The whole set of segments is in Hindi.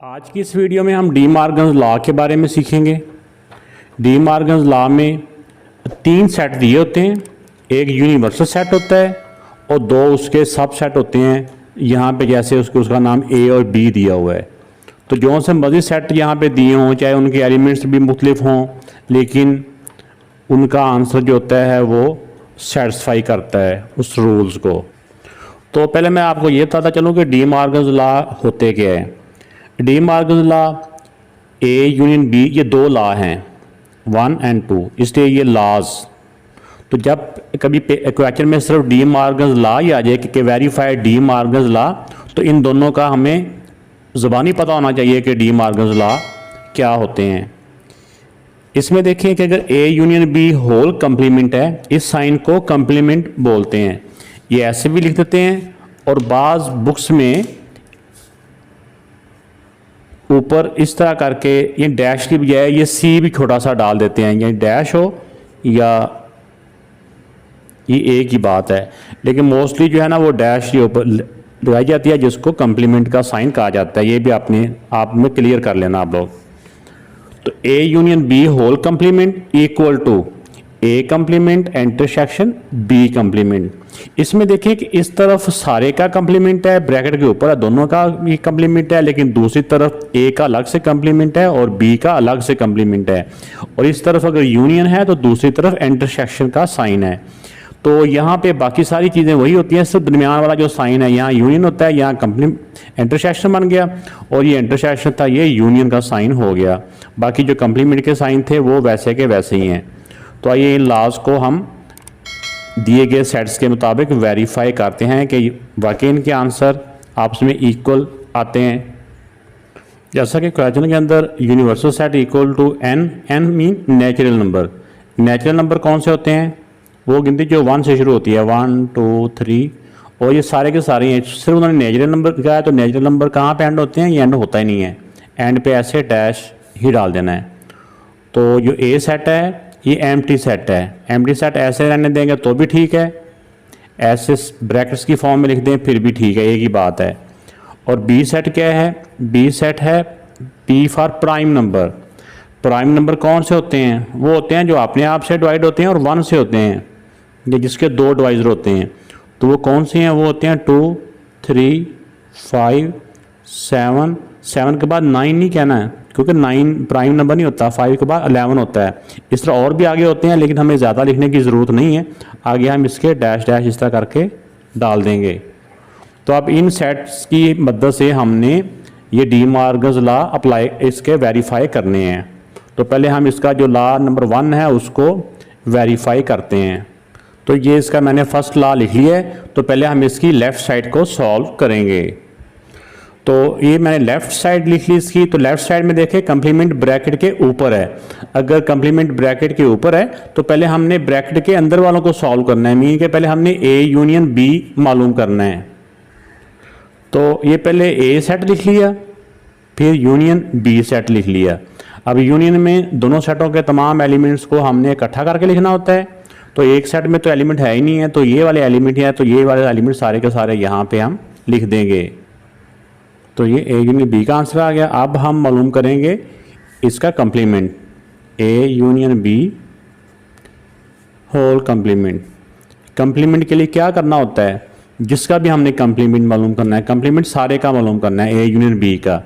आज की इस वीडियो में हम डी मॉर्गन्स लॉ के बारे में सीखेंगे। डी मॉर्गन्स लॉ में तीन सेट दिए होते हैं, एक यूनिवर्सल सेट होता है और दो उसके सब सेट होते हैं। यहाँ पे जैसे उसका नाम ए और बी दिया हुआ है, तो जो से मज़ीद सेट यहाँ पे दिए हों, चाहे उनके एलिमेंट्स भी मुख्तलिफ हों, लेकिन उनका आंसर जो होता है वो सेटिस्फाई करता है उस रूल्स को। तो पहले मैं आपको ये बताता चलूँ कि डी मॉर्गन्स लॉ होते क्या है। De Morgan's law A union B, ये दो लॉ हैं 1 और 2, इसलिए ये लॉज। तो जब कभी क्वेश्चन में सिर्फ डी मॉर्गन्स लॉ ही आ जाए कि वेरीफाइड डी मॉर्गन्स लॉ, तो इन दोनों का हमें ज़बानी पता होना चाहिए कि डी मॉर्गन्स लॉ क्या होते हैं। इसमें देखिए कि अगर A union B whole complement है, इस साइन को कंप्लीमेंट बोलते हैं। ये ऐसे भी लिख देते हैं और बाज़ बुक्स में ऊपर इस तरह करके ये डैश की बजाय ये सी भी छोटा सा डाल देते हैं, या डैश हो या ये एक ही बात है, लेकिन मोस्टली जो है ना वो डैश के ऊपर लगाई जाती है, जिसको कंप्लीमेंट का साइन कहा जाता है। ये भी आप में क्लियर कर लेना आप लोग। तो A union B whole complement equal to A complement intersection B complement. इसमें देखिए कि इस तरफ सारे का कंप्लीमेंट है, ब्रैकेट के ऊपर दोनों का भी कंप्लीमेंट है, लेकिन दूसरी तरफ ए का अलग से कंप्लीमेंट है और बी का अलग से कंप्लीमेंट है। और इस तरफ अगर यूनियन है तो दूसरी तरफ इंटरसेक्शन का साइन है। तो यहाँ पे बाकी सारी चीज़ें वही होती हैं, सिर्फ दरमियान वाला जो साइन है यहाँ यूनियन होता है, यहाँ इंटरसेक्शन बन गया और ये इंटरसेक्शन था, ये यूनियन का साइन हो गया। बाकी जो कंप्लीमेंट के साइन थे वो वैसे के वैसे ही हैं। तो आइए इन लॉज को हम दिए गए सेट्स के मुताबिक वेरीफाई करते हैं कि वाकई इनके आंसर आपस में इक्वल आते हैं। जैसा कि क्वेश्चन के अंदर universal set equal to N, N mean natural number. Natural number कौन से होते हैं? वो गिनती जो 1 से शुरू होती है, 1 2 3, और ये सारे के सारे हैं। सिर्फ उन्होंने नेचुरल नंबर दिखाया, तो नेचुरल नंबर कहाँ पे एंड होते हैं? ये एंड होता ही नहीं है, एंड पे ऐसे डैश ही डाल देना है। तो जो ए सेट है ये एम्प्टी सेट है। एम्प्टी सेट ऐसे रहने देंगे तो भी ठीक है, ऐसे ब्रैकेट्स की फॉर्म में लिख दें फिर भी ठीक है, एक ही बात है। और बी सेट क्या है? बी सेट है P for prime number. Prime number कौन से होते हैं? वो होते हैं जो अपने आप से डिवाइड होते हैं और 1 से होते हैं, या जिसके 2 डिवाइजर होते हैं। तो वो कौन से हैं? वो होते हैं 2 3 5 7। 7 के बाद 9 नहीं कहना है, क्योंकि 9 प्राइम नंबर नहीं होता। 5 के बाद 11 होता है। इस तरह और भी आगे होते हैं, लेकिन हमें ज़्यादा लिखने की ज़रूरत नहीं है। आगे हम इसके डैश डैश इस तरह करके डाल देंगे। तो अब इन सेट्स की मदद से हमने ये डी मॉर्गन्स लॉ अप्लाई इसके वेरीफाई करने हैं। तो पहले हम इसका जो लॉ नंबर 1 है उसको वेरीफाई करते हैं। तो ये इसका मैंने फर्स्ट लॉ लिख लिया है। तो पहले हम इसकी लेफ़्ट साइड को सॉल्व करेंगे। तो ये मैंने लेफ़्ट साइड लिख ली इसकी। तो लेफ़्ट साइड में देखें कंप्लीमेंट ब्रैकेट के ऊपर है। अगर कंप्लीमेंट ब्रैकेट के ऊपर है तो पहले हमने ब्रैकेट के अंदर वालों को सॉल्व करना है, मीन के पहले हमने ए यूनियन बी मालूम करना है। तो ये पहले ए सेट लिख लिया, फिर यूनियन बी सेट लिख लिया। अब यूनियन में दोनों सेटों के तमाम एलिमेंट्स को हमने इकट्ठा करके लिखना होता है। तो एक सेट में तो एलिमेंट है ही नहीं है, तो ये वाले एलिमेंट हैं, तो ये वाले एलिमेंट सारे के सारे यहाँ पे हम लिख देंगे। तो ये ए यूनियन बी का आंसर आ गया। अब हम मालूम करेंगे इसका complement, A union B whole complement. Complement के लिए क्या करना होता है? जिसका भी हमने कंप्लीमेंट मालूम करना है, कंप्लीमेंट सारे का मालूम करना है, ए यूनियन बी का।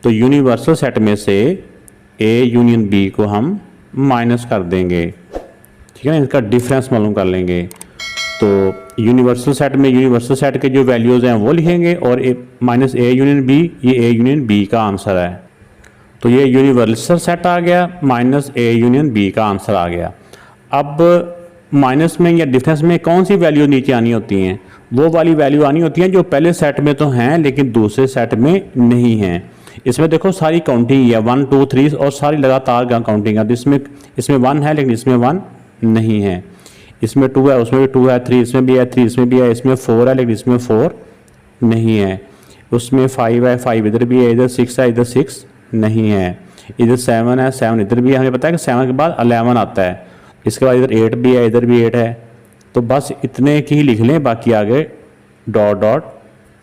तो यूनिवर्सल सेट में से ए यूनियन बी को हम माइनस कर देंगे, ठीक है ना, इसका डिफरेंस मालूम कर लेंगे। तो यूनिवर्सल सेट में यूनिवर्सल सेट के जो वैल्यूज़ हैं वो लिखेंगे, और माइनस ए यूनियन बी, ये ए यूनियन बी का आंसर है। तो ये यूनिवर्सल सेट आ गया, माइनस ए यूनियन बी का आंसर आ गया। अब माइनस में या डिफरेंस में कौन सी वैल्यू नीचे आनी होती हैं? वो वाली वैल्यू आनी होती हैं जो पहले सेट में तो हैं लेकिन दूसरे सेट में नहीं हैं। इसमें देखो सारी काउंटिंग है 1 2 3 और सारी लगातार काउंटिंग है। इसमें 1 है लेकिन इसमें 1 नहीं है। इसमें 2 है, उसमें भी 2 है, 3 इसमें भी है, 3 इसमें भी है, इसमें 4 है लेकिन इसमें 4 नहीं है। उसमें 5 है, 5 इधर भी है, इधर 6 है, इधर 6 नहीं है। इधर 7 है, 7 इधर भी है। हमें पता है कि 7 के बाद 11 आता है। इसके बाद इधर 8 भी है, इधर भी 8 है। तो बस इतने की ही लिख लें, बाकी आगे डॉट डॉट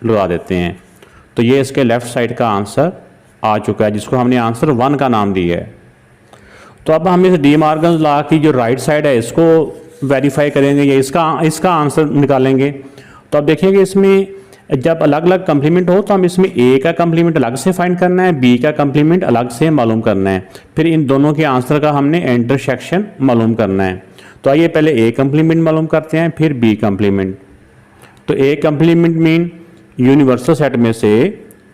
लगा देते हैं। तो ये इसके लेफ़्ट साइड का आंसर आ चुका है, जिसको हमने आंसर 1 का नाम दिया है। तो अब हम इस डी मॉर्गन्स लॉ की जो राइट साइड है इसको वेरीफाई करेंगे या इसका आंसर निकालेंगे। तो अब देखिएगा इसमें जब अलग अलग कंप्लीमेंट हो तो हम इसमें ए का कंप्लीमेंट अलग से फाइंड करना है, बी का कंप्लीमेंट अलग से मालूम करना है, फिर इन दोनों के आंसर का हमने इंटरसेक्शन मालूम करना है। तो आइए पहले ए कंप्लीमेंट मालूम करते हैं, फिर बी कंप्लीमेंट। तो ए कंप्लीमेंट मीन यूनिवर्सल सेट में से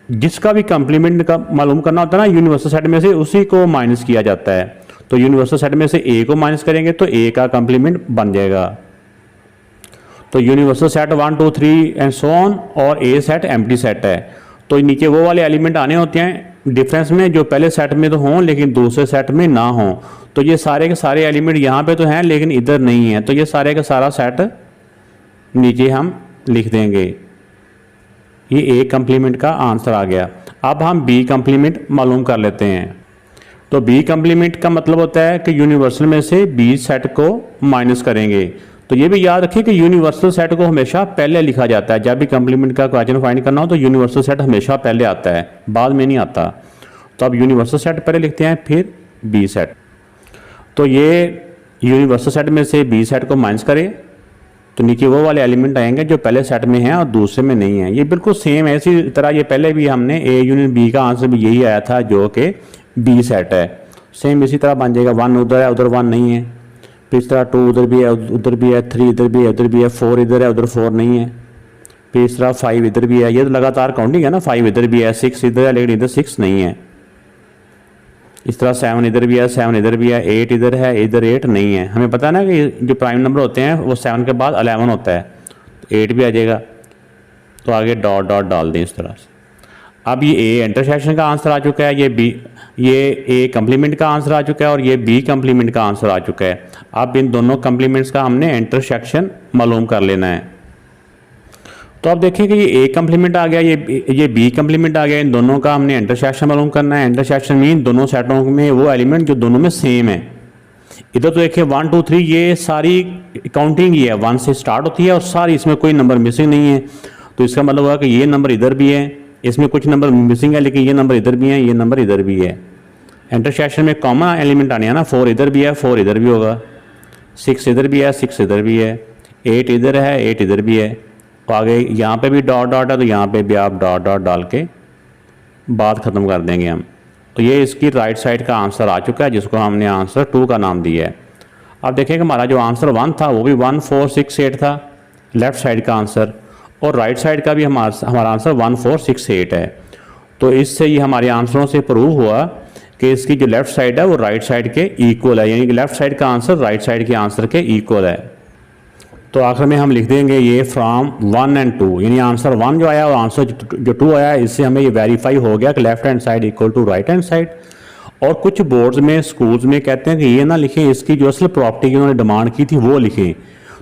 जिसका भी कंप्लीमेंट का मालूम करना होता है ना, यूनिवर्सल सेट में से उसी को माइनस किया जाता है। तो यूनिवर्सल सेट में से ए को माइनस करेंगे तो ए का कंप्लीमेंट बन जाएगा। तो universal set 1 2 3 and so on, और ए सेट एम्प्टी सेट है। तो नीचे वो वाले एलिमेंट आने होते हैं डिफरेंस में जो पहले सेट में तो हों लेकिन दूसरे सेट में ना हों। तो ये सारे के सारे एलिमेंट यहाँ पे तो हैं लेकिन इधर नहीं है, तो ये सारे का सारा सेट नीचे हम लिख देंगे। ये ए कंप्लीमेंट का आंसर आ गया। अब हम बी कंप्लीमेंट मालूम कर लेते हैं। तो बी कंप्लीमेंट का मतलब होता है कि यूनिवर्सल में से बी सेट को माइनस करेंगे। तो ये भी याद रखिए कि यूनिवर्सल सेट को हमेशा पहले लिखा जाता है। जब भी कंप्लीमेंट का क्वेश्चन फाइंड करना हो तो यूनिवर्सल सेट हमेशा पहले आता है, बाद में नहीं आता। तो अब यूनिवर्सल सेट पहले लिखते हैं, फिर बी सेट। तो ये यूनिवर्सल सेट में से बी सेट को माइनस करें तो नीचे वो वाले एलिमेंट आएंगे जो पहले सेट में हैं और दूसरे में नहीं है। ये बिल्कुल सेम है, इसी तरह ये पहले भी हमने ए यूनियन बी का आंसर भी यही आया था जो कि बी सेट है। सेम इसी तरह बन जाएगा। 1 उधर है, उधर 1 नहीं है। फिर इस तरह 2 उधर भी है, उधर भी है, 3 इधर भी है, उधर भी है, 4 इधर है, उधर 4 नहीं है। फिर इस तरह 5 इधर भी है। ये तो लगातार काउंटिंग है ना, 5 इधर भी है, 6 इधर है लेकिन इधर 6 नहीं है। इस तरह 7 इधर भी है, 7 इधर भी है, 8 इधर है, इधर 8 नहीं है। हमें पता है ना कि जो प्राइम नंबर होते हैं वो 7 के बाद 11 होता है, तो 8 भी आ जाएगा। तो आगे डॉट डॉट डाल दें इस तरह से। अब ये ए इंटरसेक्शन का आंसर आ चुका है, ये ए कंप्लीमेंट का आंसर आ चुका है और ये बी कंप्लीमेंट का आंसर आ चुका है। अब इन दोनों कंप्लीमेंट्स का हमने इंटरसेक्शन मालूम कर लेना है। तो अब देखिए कि ये ए कंप्लीमेंट आ गया, ये बी कंप्लीमेंट आ गया, इन दोनों का हमने इंटरसेक्शन मालूम करना है। इंटरसेक्शन मीन दोनों सेटों में वो एलिमेंट जो दोनों में सेम है। इधर तो देखिए 1 2 3 ये सारी काउंटिंग ही है, 1 से स्टार्ट होती है और सारी इसमें कोई नंबर मिसिंग नहीं है। तो इसका मतलब हुआ कि ये नंबर इधर भी है, इसमें कुछ नंबर मिसिंग है लेकिन ये नंबर इधर भी है, ये नंबर इधर भी है। इंटरसेक्शन में कॉमन एलिमेंट आने हैं ना, 4 इधर भी है, 4 इधर भी होगा, 6 इधर भी है, 6 इधर भी है, 8 इधर है, 8 इधर भी है। तो आगे यहाँ पे भी डॉट डॉट है तो यहाँ पे भी आप डॉट डॉट डाल के बात ख़त्म कर देंगे हम। तो ये इसकी राइट साइड का आंसर आ चुका है जिसको हमने आंसर 2 का नाम दिया है। अब देखिए हमारा जो आंसर 1 था वो भी 1 4 6 8 था, लेफ्ट साइड का आंसर, और राइट साइड का भी हमारा आंसर 1 4 6 8 है। तो इससे ये हमारे आंसरों से प्रूव हुआ कि इसकी जो लेफ्ट साइड है वो राइट साइड के इक्वल है, यानी कि लेफ्ट साइड का आंसर राइट साइड के आंसर के इक्वल है। तो आखिर में हम लिख देंगे ये फ्रॉम 1 एंड 2, यानी आंसर 1 जो आया और आंसर जो 2 आया, इससे हमें ये वेरीफाई हो गया कि left hand side equal to right hand side. और कुछ बोर्ड्स में स्कूल्स में कहते हैं कि ये ना लिखें, इसकी जो असल प्रॉपर्टी की उन्होंने डिमांड की थी वो लिखें।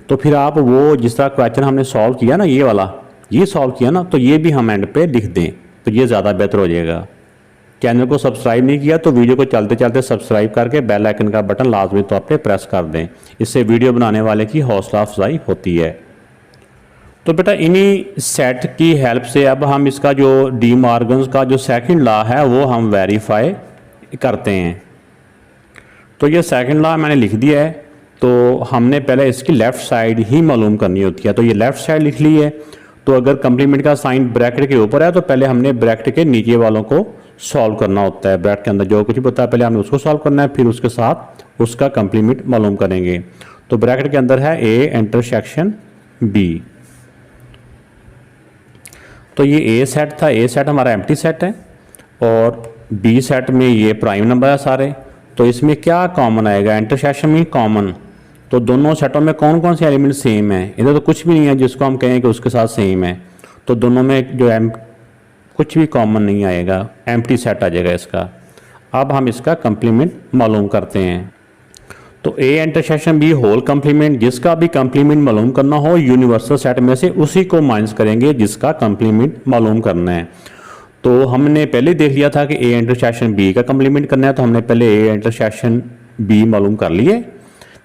तो फिर आप वो जिस तरह क्वेश्चन हमने सॉल्व किया ना, ये वाला ये सॉल्व किया ना, तो ये भी हम एंड पे लिख दें तो ये ज़्यादा बेहतर हो जाएगा। चैनल को सब्सक्राइब नहीं किया तो वीडियो को चलते चलते सब्सक्राइब करके बेल आइकन का बटन लाजमी तौर पे प्रेस कर दें, इससे वीडियो बनाने वाले की हौसला अफजाई होती है। तो बेटा इन्हीं सेट की हेल्प से अब हम इसका जो डी मॉर्गन्स का जो सेकंड लॉ है वो हम वेरीफाई करते हैं। तो ये सेकंड लॉ मैंने लिख दिया है। तो हमने पहले इसकी लेफ़्ट साइड ही मालूम करनी होती है, तो ये लेफ़्ट साइड लिख ली है। तो अगर कंप्लीमेंट का साइन ब्रैकेट के ऊपर है तो पहले हमने ब्रैकेट के नीचे वालों को सॉल्व करना होता है। ब्रैकेट के अंदर जो कुछ भी होता है पहले हमने उसको सॉल्व करना है, फिर उसके साथ उसका कंप्लीमेंट मालूम करेंगे। तो ब्रैकेट के अंदर है ए इंटरसेक्शन बी। तो ये ए सेट था, ए सेट हमारा एम्प्टी सेट है और बी सेट में ये प्राइम नंबर है सारे। तो इसमें क्या कॉमन आएगा, इंटरसेक्शन में कॉमन। तो दोनों सेटों में कौन कौन से एलिमेंट सेम है, इधर तो कुछ भी नहीं है जिसको हम कहें कि उसके साथ सेम है। तो दोनों में जो कुछ भी कॉमन नहीं आएगा, एम्प्टी सेट आ जाएगा इसका। अब हम इसका कंप्लीमेंट मालूम करते हैं। तो A intersection B whole complement, जिसका भी कंप्लीमेंट मालूम करना हो यूनिवर्सल सेट में से उसी को माइनस करेंगे जिसका कंप्लीमेंट मालूम करना है। तो हमने पहले देख लिया था कि ए इंटरसेक्शन बी का कंप्लीमेंट करना है, तो हमने पहले ए इंटरसेक्शन बी मालूम कर लिए।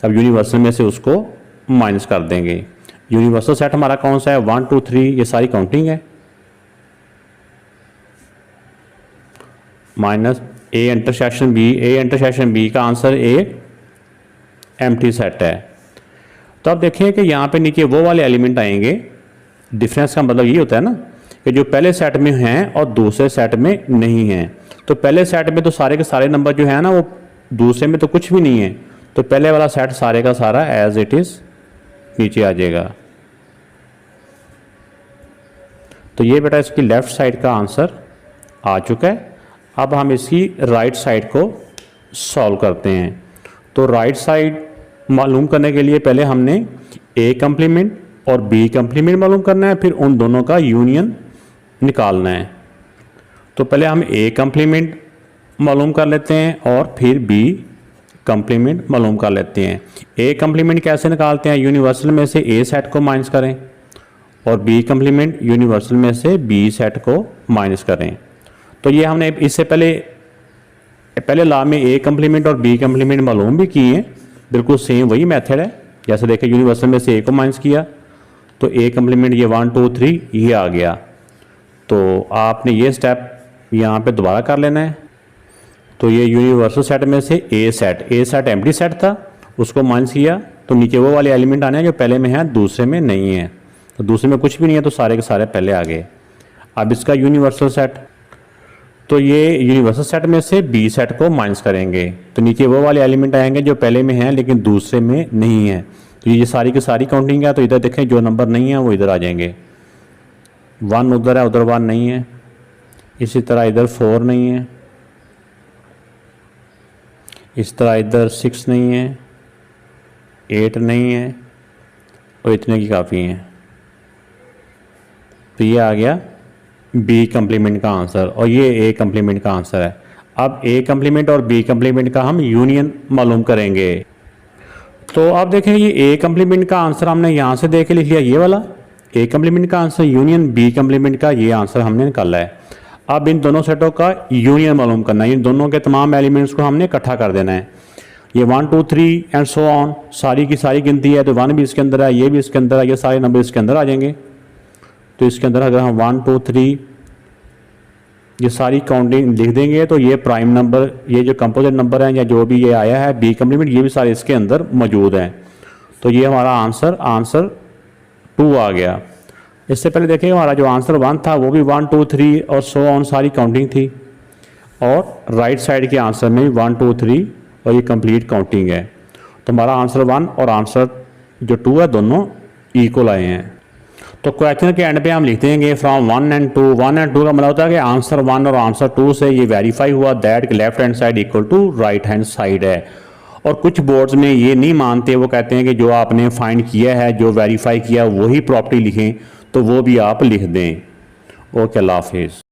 अब यूनिवर्सल में से उसको माइनस कर देंगे। यूनिवर्सल सेट हमारा कौन सा है, 1 2 3, ये सारी काउंटिंग है। Minus A intersection B, A intersection B का आंसर ए एम्प्टी सेट है। तो अब देखिए कि यहाँ पे नीचे वो वाले एलिमेंट आएंगे। डिफरेंस का मतलब ये होता है ना कि जो पहले सेट में हैं और दूसरे सेट में नहीं हैं। तो पहले सेट में तो सारे के सारे नंबर जो है ना, वो दूसरे में तो कुछ भी नहीं है, तो पहले वाला सेट सारे का सारा एज इट इज नीचे आ जाएगा। तो ये बेटा इसकी लेफ्ट साइड का आंसर आ चुका है। अब हम इसकी राइट साइड को सॉल्व करते हैं। तो राइट साइड मालूम करने के लिए पहले हमने ए कम्प्लीमेंट और बी कम्प्लीमेंट मालूम करना है, फिर उन दोनों का यूनियन निकालना है। तो पहले हम ए कम्प्लीमेंट मालूम कर लेते हैं और फिर बी कम्प्लीमेंट मालूम कर लेते हैं। ए कम्प्लीमेंट कैसे निकालते हैं? यूनिवर्सल में से ए सेट को माइनस करें और बी कम्प्लीमेंट यूनिवर्सल में से बी सेट को माइनस करें। तो ये हमने इससे पहले लॉ में ए कम्प्लीमेंट और बी कम्प्लीमेंट मालूम भी किए हैं, बिल्कुल सेम वही मेथड है। जैसे देखें यूनिवर्सल में से ए को माइनस किया तो ए कम्प्लीमेंट ये 1 2 3 ये आ गया। तो आपने ये स्टेप यहाँ पे दोबारा कर लेना है। तो ये यूनिवर्सल सेट में से ए सेट एम्प्टी सेट था, उसको माइनस किया तो नीचे वो वाले एलिमेंट आने हैं जो पहले में है दूसरे में नहीं है। तो दूसरे में कुछ भी नहीं है तो सारे के सारे पहले आ गए। अब इसका यूनिवर्सल सेट, तो ये यूनिवर्सल सेट में से बी सेट को माइनस करेंगे तो नीचे वो वाले एलिमेंट आएंगे जो पहले में हैं लेकिन दूसरे में नहीं है। तो ये सारी की सारी काउंटिंग है। तो इधर देखें जो नंबर नहीं है वो इधर आ जाएंगे। 1 उधर है, उधर 1 नहीं है। इसी तरह इधर 4 नहीं है, इस तरह इधर 6 नहीं है, 8 नहीं है और इतने की काफ़ी हैं। तो ये आ गया बी कम्प्लीमेंट का आंसर और ये ए कम्प्लीमेंट का आंसर है। अब ए कम्प्लीमेंट और बी कम्प्लीमेंट का हम यूनियन मालूम करेंगे। तो आप देखें ये ए कम्प्लीमेंट का आंसर हमने यहाँ से देख के लिख लिया, ये वाला ए कम्प्लीमेंट का आंसर यूनियन बी कम्प्लीमेंट का ये आंसर हमने निकाला है। अब इन दोनों सेटों का यूनियन मालूम करना है। इन दोनों के तमाम एलिमेंट्स को हमने इकट्ठा कर देना है। ये 1 2 3 एंड सो ऑन सारी की सारी गिनती है। तो 1 भी इसके अंदर है, ये भी इसके अंदर है, ये सारे नंबर इसके अंदर आ जाएंगे। तो इसके अंदर अगर हम 1 2 3 ये सारी काउंटिंग लिख देंगे तो ये प्राइम नंबर, ये जो कंपोजिट नंबर है या जो भी ये आया है बी कम्प्लीमेंट, ये भी सारे इसके अंदर मौजूद हैं। तो ये हमारा आंसर 2 आ गया। इससे पहले देखिए हमारा जो आंसर 1 था वो भी 1 2 3 और सो ऑन सारी काउंटिंग थी और राइट साइड के आंसर में 1 2 3 और ये कंप्लीट काउंटिंग है। तो हमारा आंसर 1 और आंसर जो 2 है दोनों इक्वल आए हैं। तो क्वेश्चन के एंड पे हम लिख देंगे फ्रॉम 1 एंड 2। 1 एंड 2 का मतलब होता है कि आंसर 1 और आंसर 2 से ये वेरीफाई हुआ that left hand side equal to right hand side है। और कुछ बोर्ड्स में ये नहीं मानते, वो कहते हैं कि जो आपने फाइंड किया है, जो वेरीफाई किया वही प्रॉपर्टी लिखें, तो वो भी आप लिख दें। ओके, अल्लाह हाफिज़।